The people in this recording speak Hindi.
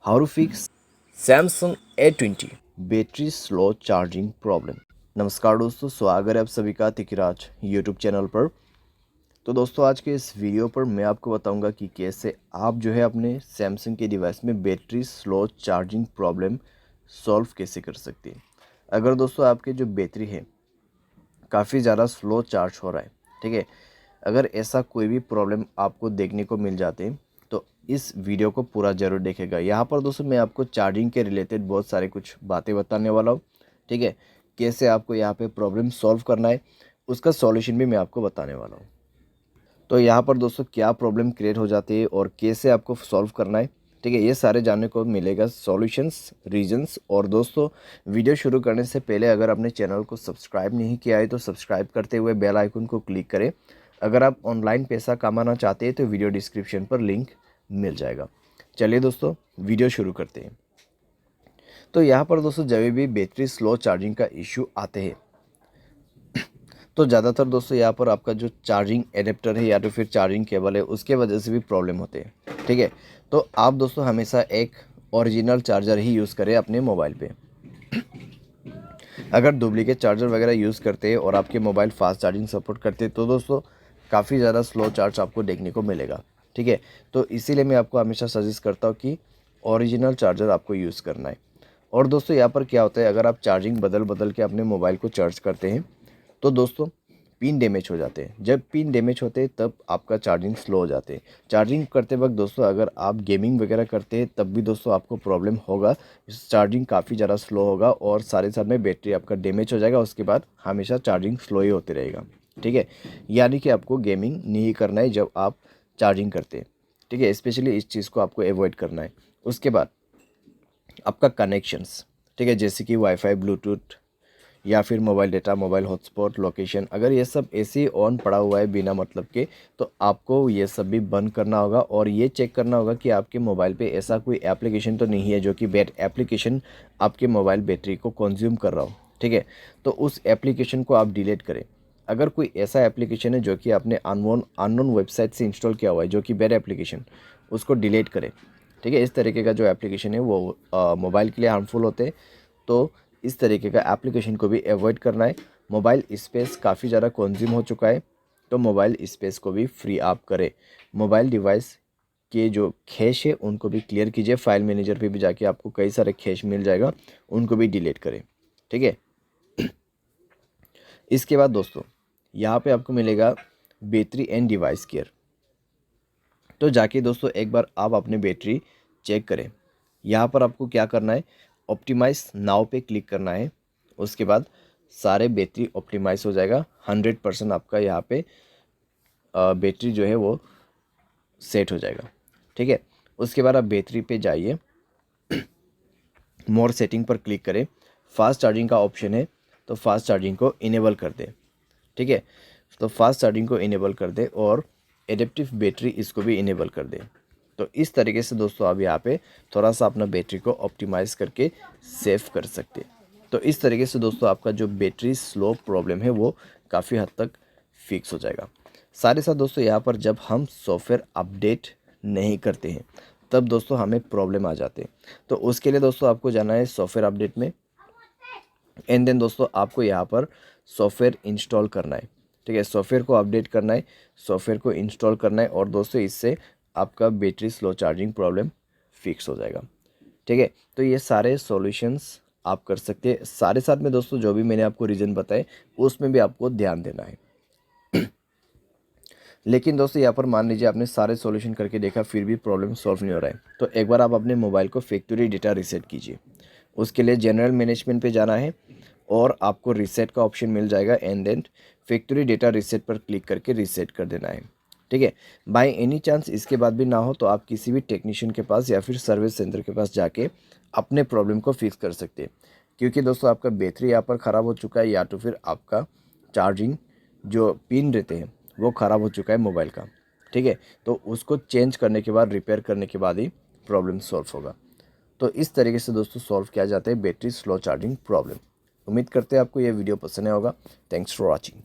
How to fix Samsung A20 battery slow charging problem. नमस्कार दोस्तों, स्वागत है आप सभी का तिकिराज यूट्यूब चैनल पर। तो दोस्तों, आज के इस वीडियो पर मैं आपको बताऊंगा कि कैसे आप जो है अपने सैमसंग के डिवाइस में battery slow charging problem solve कैसे कर सकते हैं। अगर दोस्तों आपके जो बैटरी है काफ़ी ज़्यादा स्लो चार्ज हो रहा है, ठीक है, अगर ऐसा कोई भी प्रॉब्लम आपको देखने को मिल जाते हैं तो इस वीडियो को पूरा ज़रूर देखेगा। यहाँ पर दोस्तों मैं आपको चार्जिंग के रिलेटेड बहुत सारे कुछ बातें बताने वाला हूँ, ठीक है। कैसे आपको यहाँ पे प्रॉब्लम सॉल्व करना है उसका सॉल्यूशन भी मैं आपको बताने वाला हूँ। तो यहाँ पर दोस्तों क्या प्रॉब्लम क्रिएट हो जाती है और कैसे आपको सॉल्व करना है, ठीक है, ये सारे जानने को मिलेगा, सॉल्यूशंस, रीजंस। और दोस्तों वीडियो शुरू करने से पहले अगर आपने चैनल को सब्सक्राइब नहीं किया है तो सब्सक्राइब करते हुए बेल आइकन को क्लिक करें। अगर आप ऑनलाइन पैसा कमाना चाहते हैं तो वीडियो डिस्क्रिप्शन पर लिंक मिल जाएगा। चलिए दोस्तों वीडियो शुरू करते हैं। तो यहाँ पर दोस्तों जब भी बैटरी स्लो चार्जिंग का इशू आते हैं तो ज़्यादातर दोस्तों यहाँ पर आपका जो चार्जिंग एडेप्टर है या तो फिर चार्जिंग केबल है उसके वजह से भी प्रॉब्लम होते हैं, ठीक है। तो आप दोस्तों हमेशा एक ओरिजिनल चार्जर ही यूज़ करें अपने मोबाइल पे। अगर डुप्लीकेट चार्जर वगैरह यूज़ करते हैं और आपके मोबाइल फास्ट चार्जिंग सपोर्ट करते हैं तो दोस्तों काफ़ी ज़्यादा स्लो चार्ज आपको देखने को मिलेगा, ठीक है। तो इसीलिए मैं आपको हमेशा सजेस्ट करता हूँ कि ओरिजिनल चार्जर आपको यूज़ करना है। और दोस्तों यहाँ पर क्या होता है, अगर आप चार्जिंग बदल बदल के अपने मोबाइल को चार्ज करते हैं तो दोस्तों पिन डैमेज हो जाते हैं। जब पिन डैमेज होते हैं तब आपका चार्जिंग स्लो हो जाते हैं। चार्जिंग करते वक्त दोस्तों अगर आप गेमिंग वगैरह करते हैं तब भी दोस्तों आपको प्रॉब्लम होगा, चार्जिंग काफ़ी ज़्यादा स्लो होगा और सारे साथ में बैटरी आपका डैमेज हो जाएगा। उसके बाद हमेशा चार्जिंग स्लो ही होते रहेगा, ठीक है। यानी कि आपको गेमिंग नहीं करना है जब आप चार्जिंग करते हैं, ठीक है। स्पेशली इस चीज़ को आपको अवॉइड करना है। उसके बाद आपका कनेक्शंस, ठीक है, जैसे कि वाईफाई, ब्लूटूथ या फिर mobile data, mobile hotspot, location, अगर ये सब ऐसे ही ऑन पड़ा हुआ है बिना मतलब के तो आपको ये सब भी बंद करना होगा और ये चेक करना होगा कि आपके मोबाइल पे ऐसा कोई एप्लीकेशन तो नहीं है जो कि बैड एप्लीकेशन आपके मोबाइल बैटरी को कंज्यूम कर रहा हो, ठीक है। तो उस एप्लीकेशन को आप डिलीट करें। अगर कोई ऐसा एप्लीकेशन है जो कि आपने अननोन वेबसाइट से इंस्टॉल किया हुआ है जो कि बैड एप्लीकेशन, उसको डिलीट करें, ठीक है। इस तरीके का जो एप्लीकेशन है वो मोबाइल के लिए हार्मफुल होते हैं, तो इस तरीके का एप्लीकेशन को भी अवॉइड करना है। मोबाइल स्पेस काफ़ी ज़्यादा कंज्यूम हो चुका है तो मोबाइल स्पेस को भी फ्री आप करें। मोबाइल डिवाइस के जो कैश है उनको भी क्लियर कीजिए। फाइल मैनेजर पे भी जाके आपको कई सारे कैश मिल जाएगा, उनको भी डिलीट करें, ठीक है। इसके बाद दोस्तों यहाँ पे आपको मिलेगा बैटरी एंड डिवाइस केयर। तो जाके दोस्तों एक बार आप अपनी बैटरी चेक करें। यहाँ पर आपको क्या करना है, ऑप्टिमाइज नाउ पे क्लिक करना है। उसके बाद सारे बैटरी ऑप्टिमाइज हो जाएगा। 100% आपका यहाँ पे बैटरी जो है वो सेट हो जाएगा, ठीक है। उसके बाद आप बैटरी पे जाइए, मोर सेटिंग पर क्लिक करें। फास्ट चार्जिंग का ऑप्शन है तो फास्ट चार्जिंग को इनेबल कर दें, ठीक है। तो फास्ट चार्जिंग को इनेबल कर दें और एडेप्टिव बैटरी इसको भी इनेबल कर दें। तो इस तरीके से दोस्तों आप यहाँ पे थोड़ा सा अपना बैटरी को ऑप्टिमाइज़ करके सेव कर सकते हैं। तो इस तरीके से दोस्तों आपका जो बैटरी स्लो प्रॉब्लम है वो काफ़ी हद तक फिक्स हो जाएगा। साथ ही साथ दोस्तों यहाँ पर जब हम सॉफ्टवेयर अपडेट नहीं करते हैं तब दोस्तों हमें प्रॉब्लम आ जाते हैं। तो उसके लिए दोस्तों आपको जाना है सॉफ्टवेयर अपडेट में एंड देन दोस्तों आपको यहाँ पर सॉफ्टवेयर इंस्टॉल करना है, ठीक है। सॉफ्टवेयर को अपडेट करना है, सॉफ्टवेयर को इंस्टॉल करना है और दोस्तों इससे आपका battery slow charging problem fix हो जाएगा, ठीक है। तो ये सारे सॉल्यूशंस आप कर सकते हैं। सारे साथ में दोस्तों जो भी मैंने आपको रीज़न बताए उसमें भी आपको ध्यान देना है। लेकिन दोस्तों यहाँ पर मान लीजिए आपने सारे सॉल्यूशन करके देखा फिर भी प्रॉब्लम सॉल्व नहीं हो रहा है तो एक बार आप अपने मोबाइल को फैक्ट्री डेटा रीसेट कीजिए। उसके लिए जनरल मैनेजमेंट पे जाना है और आपको रीसेट का ऑप्शन मिल जाएगा and then factory data reset पर क्लिक करके रीसेट कर देना है, ठीक है। बाय एनी चांस इसके बाद भी ना हो तो आप किसी भी टेक्नीशियन के पास या फिर सर्विस सेंटर के पास जाके अपने प्रॉब्लम को फिक्स कर सकते हैं। क्योंकि दोस्तों आपका बैटरी यहाँ पर ख़राब हो चुका है या तो फिर आपका चार्जिंग जो पिन रहते हैं वो ख़राब हो चुका है मोबाइल का, ठीक है। तो उसको चेंज करने के बाद, रिपेयर करने के बाद ही प्रॉब्लम सॉल्व होगा। तो इस तरीके से दोस्तों सॉल्व किया जाता है बैटरी स्लो चार्जिंग प्रॉब्लम। उम्मीद करते हैं आपको यह वीडियो पसंद आया होगा। Thanks for watching.